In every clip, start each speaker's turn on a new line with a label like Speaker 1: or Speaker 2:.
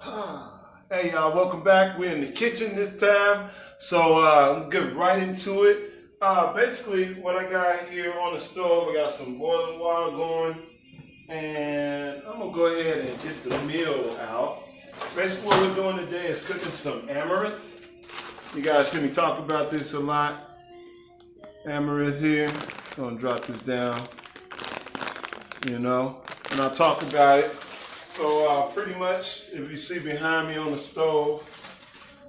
Speaker 1: Hey y'all, welcome back. We're in the kitchen this time. So I'm gonna get right into it. Basically what I got here on the stove, I got some boiling water going, and I'm gonna go ahead and get the meal out. Basically what we're doing today is cooking some amaranth. You guys hear me talk about this a lot. Amaranth here. I'm gonna drop this down, and I'll talk about it. So pretty much, if you see behind me on the stove,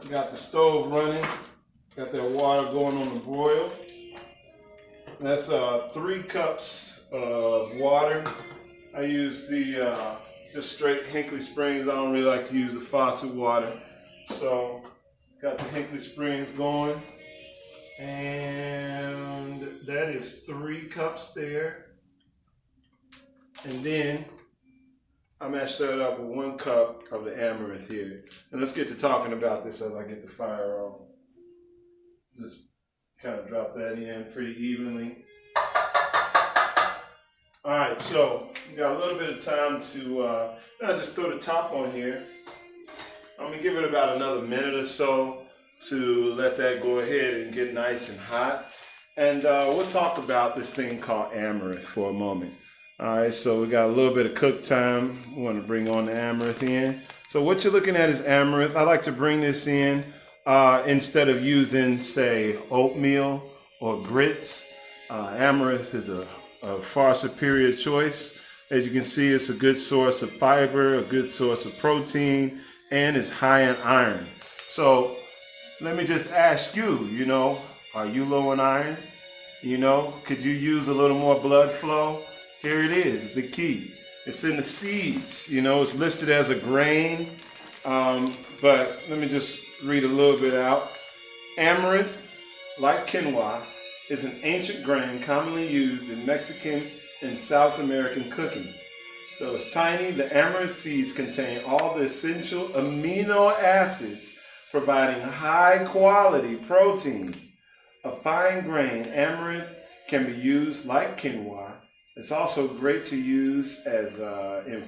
Speaker 1: I got the stove running, got that water going on the broil. That's 3 cups of water. I use the just straight Hinkley Springs. I don't really like to use the faucet water. So got the Hinkley Springs going, and that is 3 cups there. And then I mashed that up with 1 cup of the amaranth here. And let's get to talking about this as I get the fire on. Just kind of drop that in pretty evenly. Alright, so we got a little bit of time to I'll just throw the top on here. I'm going to give it about another minute or so to let that go ahead and get nice and hot. And we'll talk about this thing called amaranth for a moment. Alright, so we got a little bit of cook time. We want to bring on the amaranth in. So what you're looking at is amaranth. I like to bring this in instead of using, say, oatmeal or grits. Amaranth is a far superior choice. As you can see, it's a good source of fiber, a good source of protein, and it's high in iron. So let me just ask you, are you low in iron? Could you use a little more blood flow? Here it is, the key. It's in the seeds, it's listed as a grain, but let me just read a little bit out. Amaranth, like quinoa, is an ancient grain commonly used in Mexican and South American cooking. Though it's tiny, the amaranth seeds contain all the essential amino acids, providing high quality protein. A fine grain, amaranth can be used like quinoa. It's also great to use as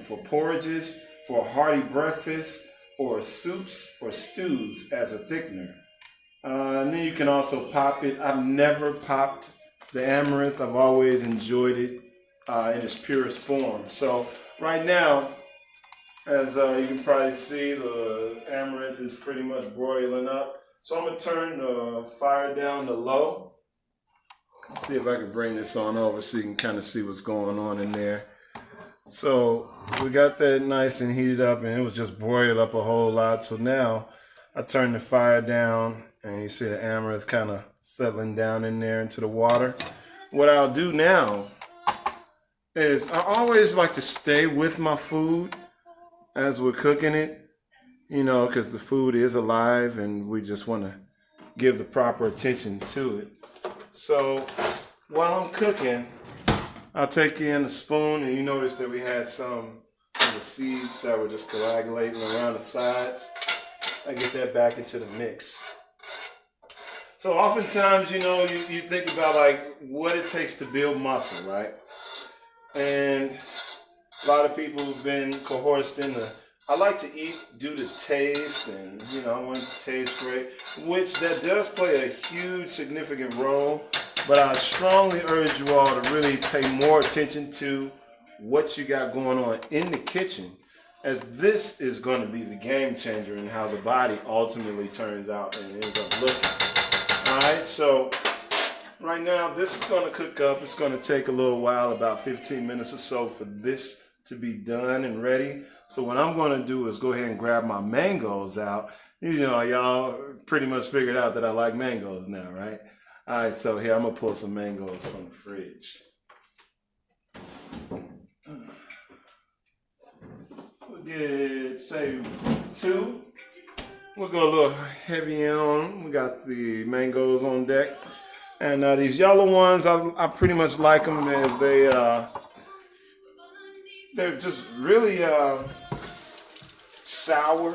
Speaker 1: for porridges, for a hearty breakfast, or soups or stews as a thickener. And then you can also pop it. I've never popped the amaranth. I've always enjoyed it in its purest form. So right now, as you can probably see, the amaranth is pretty much broiling up. So I'm going to turn the fire down to low. Let's see if I can bring this on over so you can kind of see what's going on in there. So we got that nice and heated up, and it was just broiled up a whole lot. So now I turn the fire down, and you see the amaranth kind of settling down in there into the water. What I'll do now is I always like to stay with my food as we're cooking it, because the food is alive and we just want to give the proper attention to it. So while I'm cooking, I'll take in a spoon, and you notice that we had some of the seeds that were just coagulating around the sides. I get that back into the mix. So oftentimes, you think about like what it takes to build muscle, right? And a lot of people have been coerced into, I like to eat due to taste, and I want it to taste great, which that does play a huge significant role. But I strongly urge you all to really pay more attention to what you got going on in the kitchen, as this is going to be the game changer in how the body ultimately turns out and ends up looking. Alright, so right now this is going to cook up. It's going to take a little while, about 15 minutes or so, for this to be done and ready. So what I'm going to do is go ahead and grab my mangoes out. Y'all pretty much figured out that I like mangoes now, right? Alright, so here I'm going to pull some mangoes from the fridge. We'll get, say, 2. We'll go a little heavy in on them. We got the mangoes on deck. And these yellow ones, I pretty much like them as they're just really sour.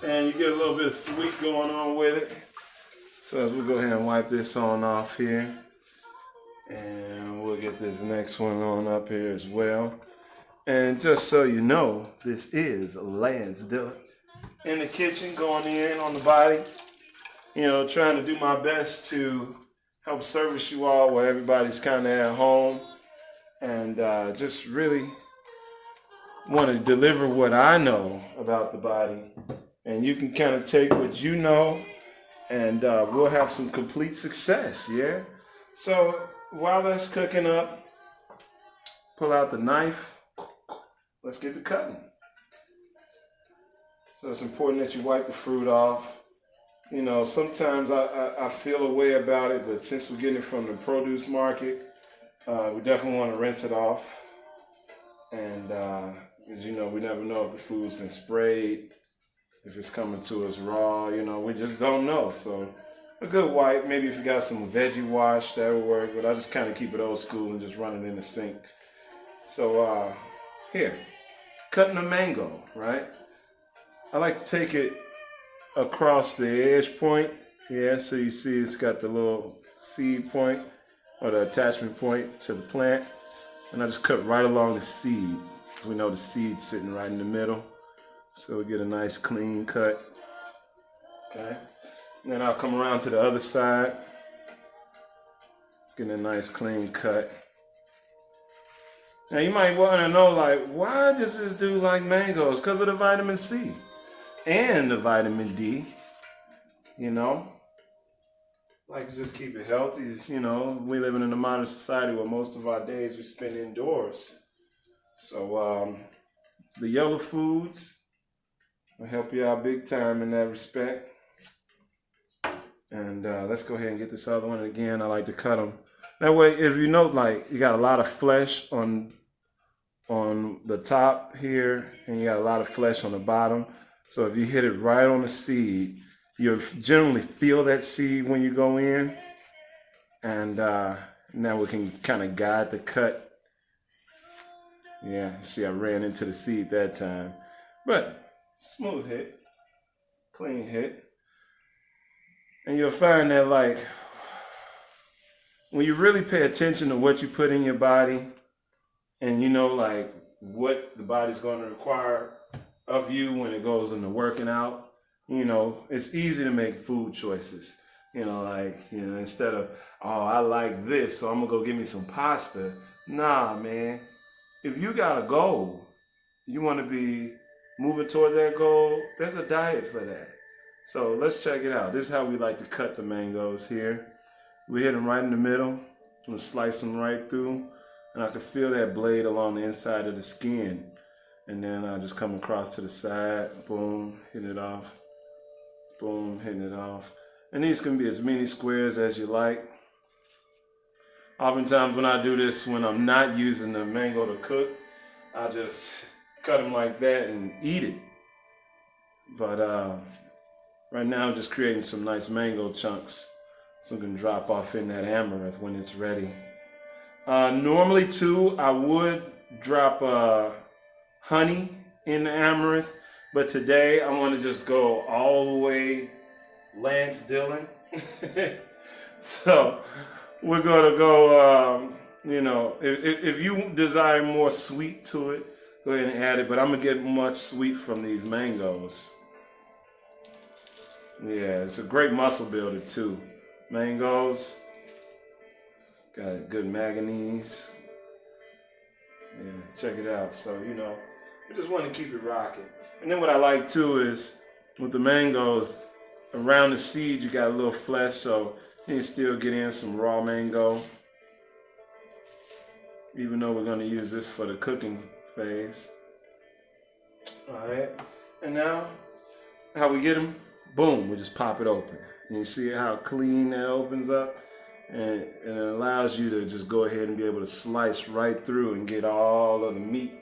Speaker 1: And you get a little bit of sweet going on with it. So we'll go ahead and wipe this on off here. And we'll get this next one on up here as well. And just so you know, this is Lance Dillon in the kitchen, going in on the body. Trying to do my best to help service you all while everybody's kind of at home, and just really want to deliver what I know about the body. And you can kind of take what you know, and we'll have some complete success, yeah? So while that's cooking up, pull out the knife. Let's get to cutting. So it's important that you wipe the fruit off. Sometimes I feel a way about it, but since we're getting it from the produce market, we definitely want to rinse it off. And as you know, we never know if the food's been sprayed, if it's coming to us raw, we just don't know. So a good wipe, maybe if you got some veggie wash, that would work, but I just kind of keep it old school and just run it in the sink. So here, cutting a mango, right? I like to take it across the edge point, yeah, so you see it's got the little seed point or the attachment point to the plant, and I just cut right along the seed, because we know the seed's sitting right in the middle, so we get a nice clean cut, okay? And then I'll come around to the other side, get a nice clean cut. Now you might want to know, like, why does this dude like mangoes? Because of the vitamin C and the vitamin D, Like to just keep it healthy. We living in a modern society where most of our days we spend indoors. So the yellow foods will help you out big time in that respect. And let's go ahead and get this other one. Again, I like to cut them. That way, if you note, like, you got a lot of flesh on the top here, and you got a lot of flesh on the bottom. So if you hit it right on the seed, you'll generally feel that seed when you go in. And now we can kind of guide the cut. Yeah, see, I ran into the seed that time. But smooth hit, clean hit. And you'll find that, like, when you really pay attention to what you put in your body, and like, what the body's going to require of you when it goes into working out, it's easy to make food choices. Instead of, oh, I like this, so I'm going to go get me some pasta. Nah, man. If you got a goal, you want to be moving toward that goal, there's a diet for that. So let's check it out. This is how we like to cut the mangoes here. We hit them right in the middle. I'm going to slice them right through. And I can feel that blade along the inside of the skin. And then I just come across to the side. Boom, hitting it off. Boom, hitting it off. And these can be as many squares as you like. Oftentimes when I do this, when I'm not using the mango to cook, I just cut them like that and eat it. But right now I'm just creating some nice mango chunks so I can drop off in that amaranth when it's ready. Normally too, I would drop honey in the amaranth, but today I want to just go all the way Lance Dillon. So we're going to go, if you desire more sweet to it, go ahead and add it, but I'm going to get much sweet from these mangoes. Yeah, it's a great muscle builder too. Mangoes, got good manganese. Yeah, check it out. So, we just want to keep it rocking. And then what I like too is with the mangoes, around the seed you got a little flesh, so you can still get in some raw mango. Even though we're going to use this for the cooking phase. Alright, and now how we get them? Boom, we just pop it open. And you see how clean that opens up? And it allows you to just go ahead and be able to slice right through and get all of the meat,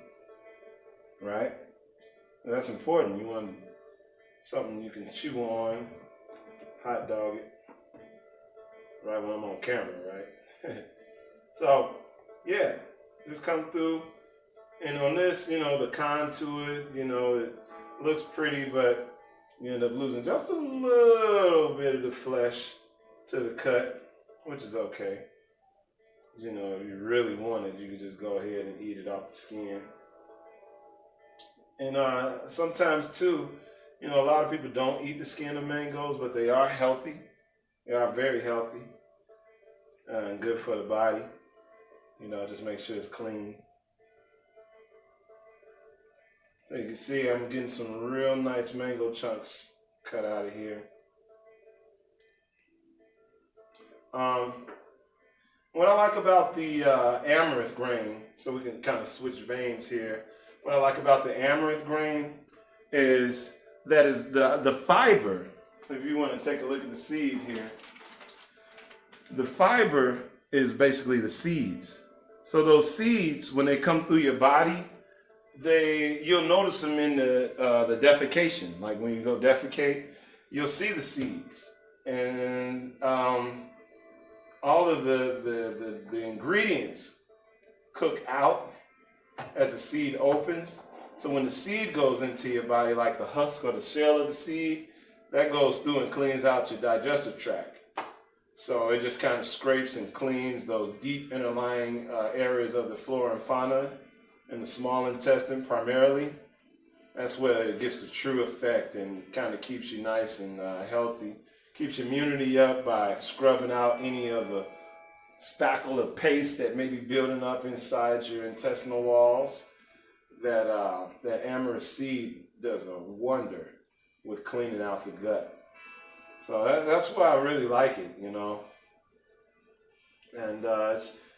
Speaker 1: right? And that's important. You want something you can chew on, hot dog it, right when I'm on camera, right? So, yeah, just come through. And on this, the contour, it looks pretty, but you end up losing just a little bit of the flesh to the cut, which is okay. If you really want it, you can just go ahead and eat it off the skin. And sometimes too, you know, a lot of people don't eat the skin of mangoes, but they are healthy. They are very healthy and good for the body. You know, just make sure it's clean. So you can see I'm getting some real nice mango chunks cut out of here. What I like about the amaranth grain, so we can kind of switch veins here. What I like about the amaranth grain is that is the fiber. If you want to take a look at the seed here, the fiber is basically the seeds. So those seeds, when they come through your body, you'll notice them in the defecation. Like when you go defecate, you'll see the seeds, and all of the ingredients cook out as the seed opens. So when the seed goes into your body, like the husk or the shell of the seed, that goes through and cleans out your digestive tract. So it just kind of scrapes and cleans those deep underlying areas of the flora and fauna in the small intestine primarily. That's where it gets the true effect and kind of keeps you nice and healthy. Keeps your immunity up by scrubbing out any of the spackle of paste that may be building up inside your intestinal walls. That amaranth seed does a wonder with cleaning out the gut. So that's why I really like it, you know. And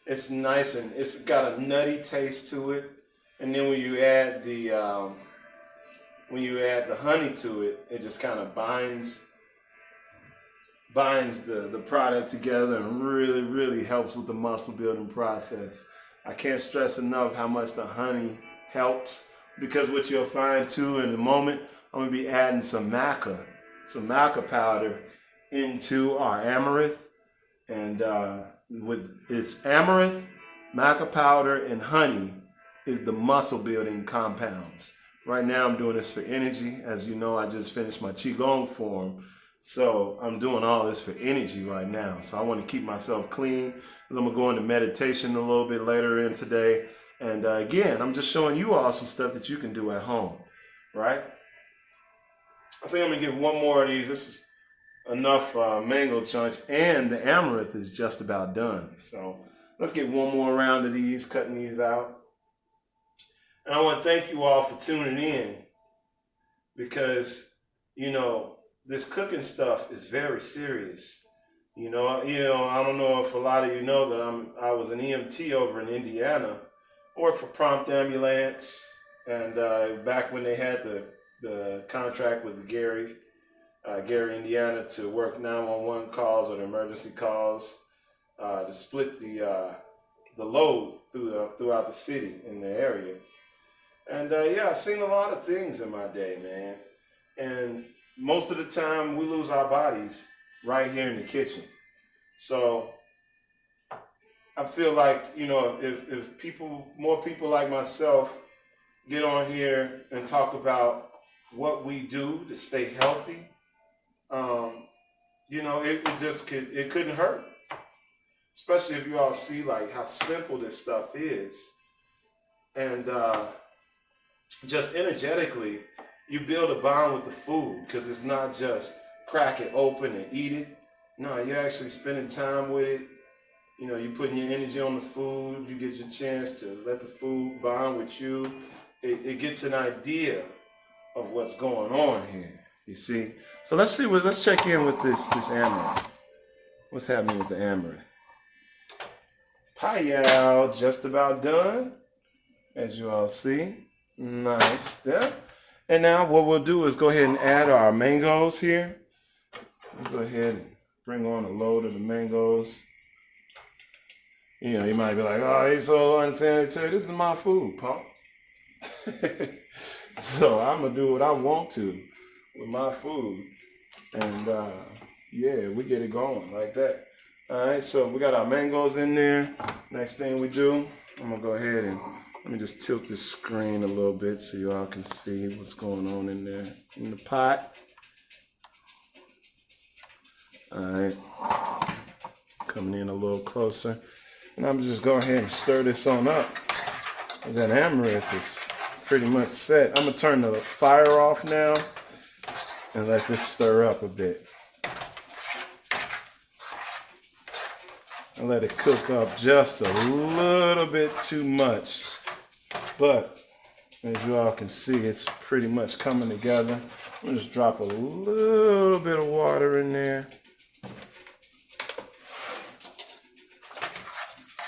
Speaker 1: it's nice, and it's got a nutty taste to it. And then when you add the honey to it, it just kind of binds the product together and really, really helps with the muscle building process. I can't stress enough how much the honey helps, because what you'll find too in a moment, I'm gonna be adding some maca powder into our amaranth, and with its amaranth, maca powder, and honey is the muscle building compounds. Right now I'm doing this for energy. As you know, I just finished my Qigong form. So I'm doing all this for energy right now. So I want to keep myself clean, because I'm going to go into meditation a little bit later in today. And again, I'm just showing you all some stuff that you can do at home, right? I think I'm going to get one more of these. This is enough mango chunks, and the amaranth is just about done. So let's get one more round of these, cutting these out. And I want to thank you all for tuning in, because, you know, this cooking stuff is very serious. You know, I don't know if a lot of you know that I was an EMT over in Indiana. I worked for Prompt Ambulance, and back when they had the contract with Gary, Indiana, to work 911 calls or the emergency calls, to split the load throughout the city in the area. And yeah, I've seen a lot of things in my day, man. And most of the time we lose our bodies right here in the kitchen. So I feel like, you know, if more people like myself get on here and talk about what we do to stay healthy, you know, it couldn't hurt. Especially if you all see like how simple this stuff is. And just energetically, you build a bond with the food, because it's not just crack it open and eat it. No, you're actually spending time with it. You know, you're putting your energy on the food. You get your chance to let the food bond with you. It gets an idea of what's going on here, you see. So let's check in with this amaranth. What's happening with the amaranth? Pie, y'all, just about done, as you all see. Nice step. And now what we'll do is go ahead and add our mangoes here. Let's go ahead and bring on a load of the mangoes. You know, you might be like, oh, he's so unsanitary. This is my food, punk. So I'm going to do what I want to with my food. And yeah, we get it going like that. All right, so we got our mangoes in there. Next thing we do, I'm going to go ahead and let me just tilt this screen a little bit so you all can see what's going on in there in the pot. All right, coming in a little closer. And I'm just going ahead and stir this on up. That amaranth is pretty much set. I'm gonna turn the fire off now and let this stir up a bit. And let it cook up just a little bit too much. But as you all can see, it's pretty much coming together. I'm gonna just drop a little bit of water in there.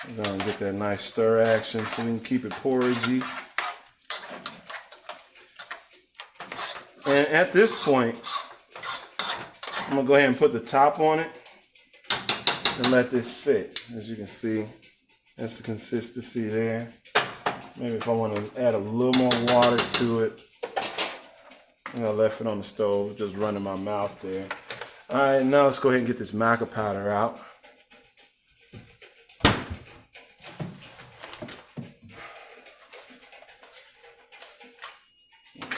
Speaker 1: I'm gonna get that nice stir action so we can keep it porridgey. And at this point, I'm gonna go ahead and put the top on it and let this sit. As you can see, that's the consistency there. Maybe if I want to add a little more water to it, I'm gonna left it on the stove, just running my mouth there. All right, now let's go ahead and get this maca powder out.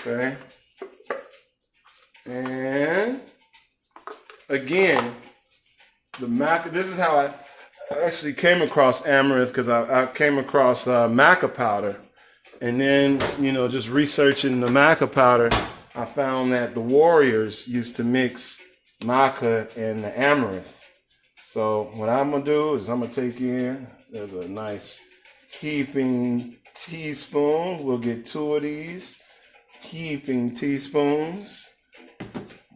Speaker 1: Okay. And again, the maca, this is how I actually came across Amaranth, because I came across maca powder. And then, you know, just researching the maca powder, I found that the warriors used to mix maca and the amaranth. So what I'm going to do is I'm going to take in, there's a nice heaping teaspoon. We'll get 2 of these heaping teaspoons.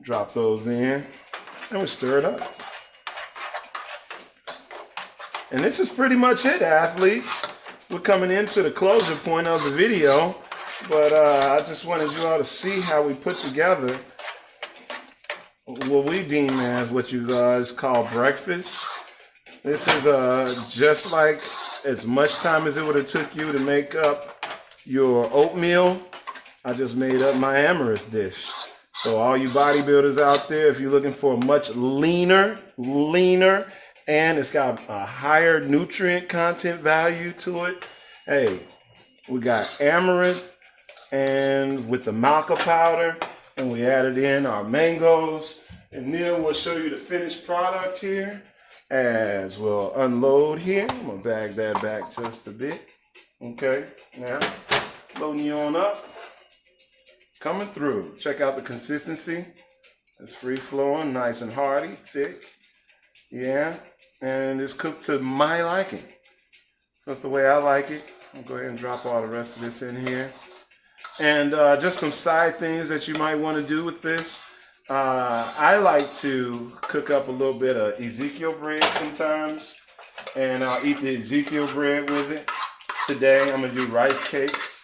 Speaker 1: Drop those in and we stir it up. And this is pretty much it, athletes. We're coming into the closure point of the video, but I just wanted you all to see how we put together what we deem as what you guys call breakfast. This is just like as much time as it would have took you to make up your oatmeal. I just made up my Amaranth dish. So all you bodybuilders out there, if you're looking for a much leaner, and it's got a higher nutrient content value to it, hey, we got Amaranth and with the maca powder, and we added in our mangoes, and then we'll show you the finished product here as we'll unload here. I'm gonna bag that back just a bit. Okay, now loading you on up. Coming through. Check out the consistency. It's free flowing, nice and hearty, thick. Yeah, and it's cooked to my liking. That's the way I like it. I'll go ahead and drop all the rest of this in here. And just some side things that you might want to do with this. I like to cook up a little bit of Ezekiel bread sometimes, and I'll eat the Ezekiel bread with it. Today I'm going to do rice cakes.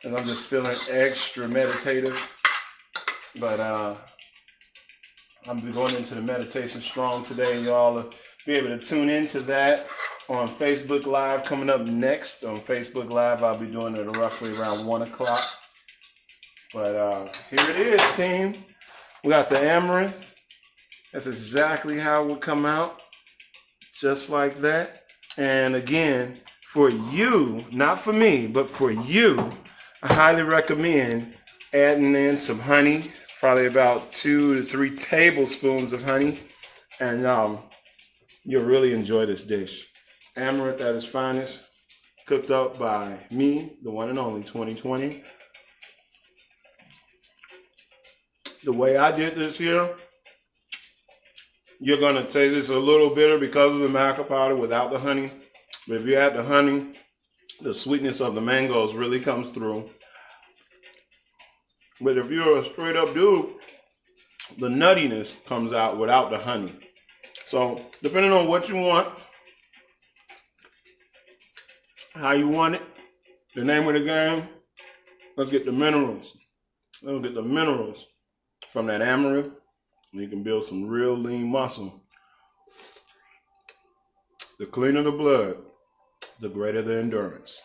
Speaker 1: And I'm just feeling extra meditative, but I'm going into the meditation strong today. Y'all will be able to tune into that on Facebook Live coming up next. On Facebook Live, I'll be doing it roughly around 1 o'clock. But here it is, team. We got the Amaranth. That's exactly how it will come out, just like that. And again, for you, not for me, but for you, I highly recommend adding in some honey, probably about 2 to 3 tablespoons of honey, and you'll really enjoy this dish. Amaranth at its finest, cooked up by me, the one and only 2020. The way I did this here, you're going to taste this a little bitter because of the maca powder without the honey. But if you add the honey, the sweetness of the mangoes really comes through. But if you're a straight up dude, the nuttiness comes out without the honey. So depending on what you want, how you want it, the name of the game, let's get the minerals. Let's get the minerals from that amaranth, and you can build some real lean muscle. The cleaner the blood, the greater the endurance.